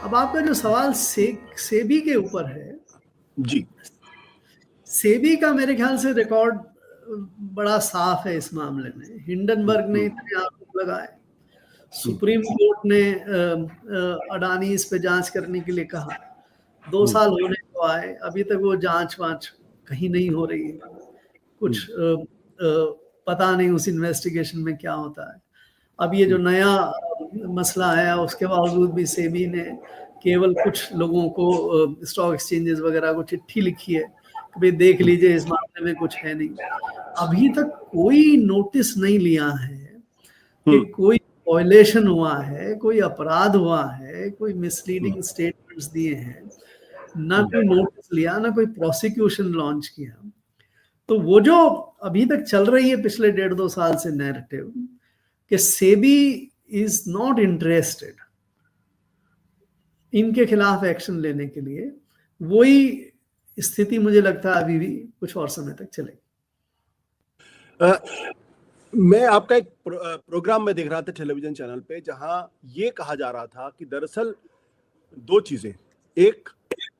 अब आपका जो सवाल सेबी के ऊपर है जी, सेबी का मेरे ख्याल से रिकॉर्ड बड़ा साफ है इस मामले में। हिंडनबर्ग ने इतने आरोप लगाए, सुप्रीम कोर्ट ने अडानी इस पे जांच करने के लिए कहा, 2 साल होने को आए, अभी तक वो जांच वांच कहीं नहीं हो रही है। कुछ पता नहीं उस इन्वेस्टिगेशन में क्या होता है। अब ये जो नया मसला है उसके बावजूद भी सेबी ने केवल कुछ लोगों को स्टॉक एक्सचेंजेस वगैरह को चिट्ठी लिखी है कि भाई देख लीजिए इस मामले में कुछ है नहीं। अभी तक कोई नोटिस नहीं लिया है कि कोई वायलेशन हुआ है, कोई अपराध हुआ है, कोई मिसलीडिंग स्टेटमेंट्स दिए हैं, ना कोई नोटिस लिया, ना कोई प्रोसिक्यूशन लॉन्च किया। तो वो जो अभी तक चल रही है पिछले 1.5-2 साल से नैरेटिव कि सेबी इज नॉट इंटरेस्टेड इनके खिलाफ एक्शन लेने के लिए, वही स्थिति मुझे लगता है अभी भी कुछ और समय तक चलेगी। मैं आपका एक प्रोग्राम में देख रहा था टेलीविजन चैनल पे, जहां ये कहा जा रहा था कि दरअसल 2 चीजें, एक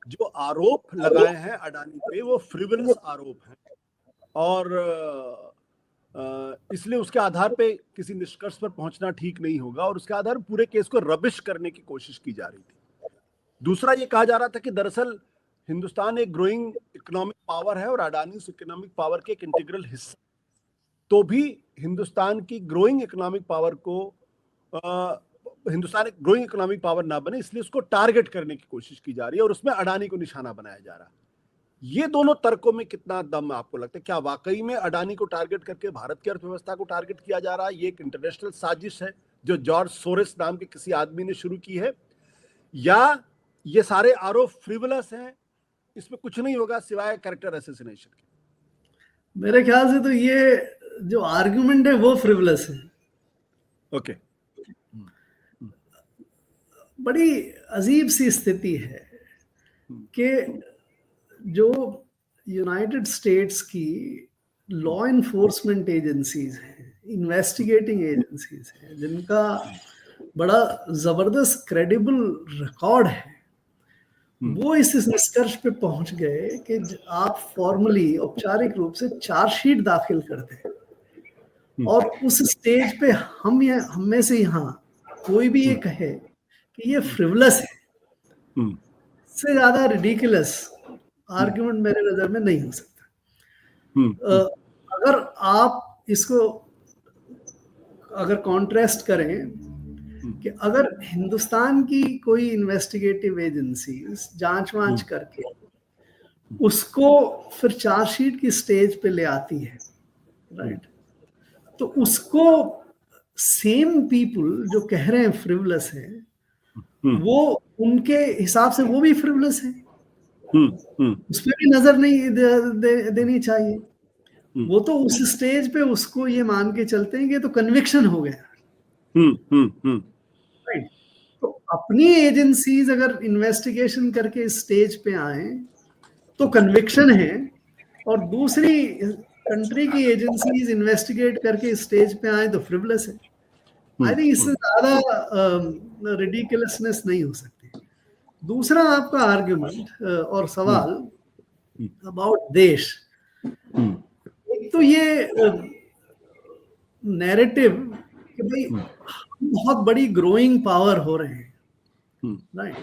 जो आरोप लगाए हैं अडानी पे वो फ्रिवलस आरोप हैं और इसलिए उसके आधार पे किसी निष्कर्ष पर पहुंचना ठीक नहीं होगा और उसके आधार पर पूरे केस को रबिश करने की कोशिश की जा रही थी। दूसरा ये कहा जा रहा था कि दरअसल हिंदुस्तान एक ग्रोइंग इकोनॉमिक पावर है और अडानी उस इकोनॉमिक पावर के एक इंटीग्रल हिस्सा, तो भी हिंदुस्तान की ग्रोइंग इकोनॉमिक पावर को हिंदुस्तान एक ग्रोइंग इकोनॉमिक पावर ना बने इसलिए उसको टारगेट करने की कोशिश की जा रही है और उसमें अडानी को निशाना बनाया जा रहा है। ये दोनों तर्कों में कितना दम आपको लगता है? क्या वाकई में अडानी को टारगेट करके भारत की अर्थव्यवस्था को टारगेट किया जा रहा है? ये एक इंटरनेशनल साजिश है जो जॉर्ज सोरेस नाम के किसी आदमी ने शुरू की है, या ये सारे आरोप फ्रिवलस हैं, इसमें कुछ नहीं होगा सिवाय कैरेक्टर असैसिनेशन के? मेरे ख्याल से तो ये जो आर्गुमेंट है वो फ्रिवलस है। ओके। बड़ी अजीब सी स्थिति है कि जो यूनाइटेड स्टेट्स की लॉ इन्फोर्समेंट एजेंसीज हैं, इन्वेस्टिगेटिंग एजेंसीज हैं, जिनका बड़ा जबरदस्त क्रेडिबल रिकॉर्ड है, वो इस निष्कर्ष पे पहुंच गए कि आप फॉर्मली औपचारिक रूप से चार्जशीट दाखिल करते हैं और उस स्टेज पे हम में से यहाँ कोई भी ये कहे कि ये फ्रिवलस है, इससे ज्यादा रिडिकुलस आर्ग्यूमेंट मेरे नजर में नहीं हो सकता। अगर आप इसको अगर कॉन्ट्रास्ट करें कि अगर हिंदुस्तान की कोई इन्वेस्टिगेटिव एजेंसी जांच वांच करके उसको फिर चार्जशीट की स्टेज पे ले आती है, राइट, तो उसको सेम पीपल जो कह रहे हैं फ्रिवलस है, वो उनके हिसाब से वो भी फ्रिवलस है, उस पर भी नजर नहीं देनी चाहिए। वो तो उस स्टेज पे उसको ये मान के चलते हैं कि तो कन्विक्शन हो गया, राइट। तो अपनी एजेंसीज अगर इन्वेस्टिगेशन करके इस स्टेज पे आए तो कन्विक्शन है, और दूसरी कंट्री की एजेंसीज इन्वेस्टिगेट करके इस स्टेज पे आए तो फ्रिवलस है। आई थिंक इससे ज्यादा रिडिकुलसनेस नहीं हो सकती। दूसरा आपका आर्गुमेंट और सवाल अबाउट देश, एक तो ये नैरेटिव कि भाई बहुत बड़ी ग्रोइंग पावर हो रहे हैं, राइट,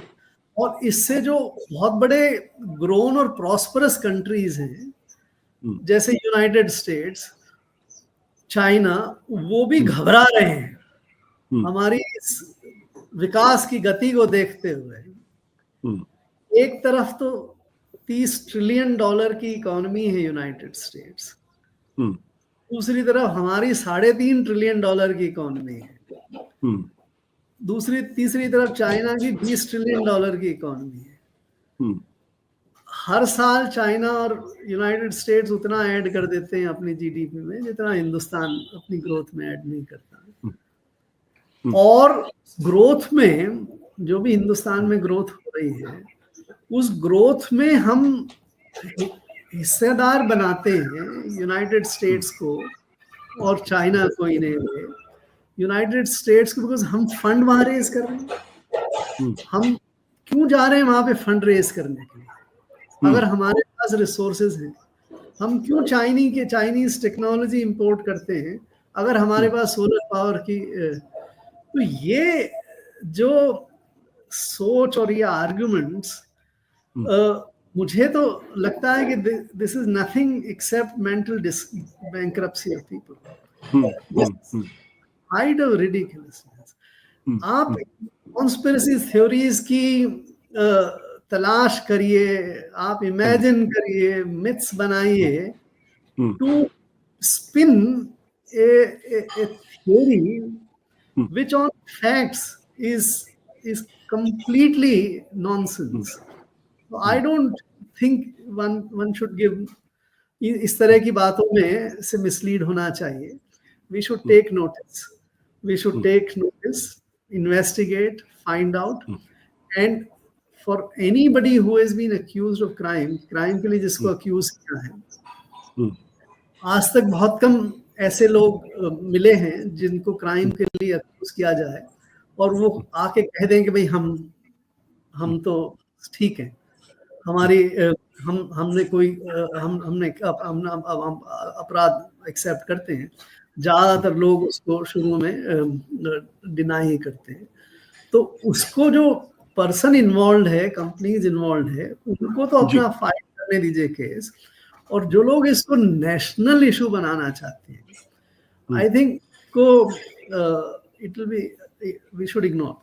और इससे जो बहुत बड़े ग्रोन और प्रॉस्परस कंट्रीज हैं जैसे यूनाइटेड स्टेट्स, चाइना, वो भी घबरा रहे हैं हमारी इस विकास की गति को देखते हुए। एक तरफ तो $30 ट्रिलियन की इकोनॉमी है यूनाइटेड स्टेट्स, दूसरी तरफ हमारी $3.5 ट्रिलियन की इकोनॉमी है, तीसरी तरफ चाइना की $20 ट्रिलियन की इकोनॉमी है। हर साल चाइना और यूनाइटेड स्टेट्स उतना ऐड कर देते हैं अपनी जीडीपी में जितना हिंदुस्तान अपनी ग्रोथ में ऐड नहीं करता। और ग्रोथ में जो भी हिंदुस्तान में ग्रोथ हो रही है, उस ग्रोथ में हम हिस्सेदार बनाते हैं यूनाइटेड स्टेट्स को और चाइना को। इन्हें यूनाइटेड स्टेट्स को बिकॉज हम फंड वहां रेज कर रहे हैं, हम क्यों जा रहे हैं वहां पे फंड रेज करने के लिए? अगर हमारे पास रिसोर्सेज हैं, हम क्यों चाइनीज टेक्नोलॉजी इंपोर्ट करते हैं अगर हमारे पास सोलर पावर की? तो ये जो सोच और ये आर्गुमेंट्स, मुझे तो लगता है कि this is nothing except mental bankruptcy of people, height of ridiculousness. आप कॉन्स्पिरेसी थ्योरीज की तलाश करिए, आप इमेजिन करिए, मिथ्स बनाइए to spin a theory which on facts is completely nonsense. So I don't think one should give इस तरह की बातों में से मिसलीड होना चाहिए. We should take notice. We should take notice, investigate, find out, and for anybody who has been accused of crime के लिए जिसको अक्यूज किया है, आज तक बहुत कम ऐसे लोग मिले हैं जिनको क्राइम के लिए अक्यूज किया जाए और वो आके कह दें कि भाई हम तो ठीक है, हमारी हमने कोई हमने अपराध एक्सेप्ट करते हैं. ज्यादातर लोग उसको शुरू में डिनाई ही करते हैं. तो उसको जो पर्सन इन्वॉल्व है, कंपनीज इन्वॉल्व है, उनको तो अपना फाइट करने दीजिए केस. और जो लोग इसको नेशनल इशू बनाना चाहते हैं, आई थिंक को it will be, we should ignore.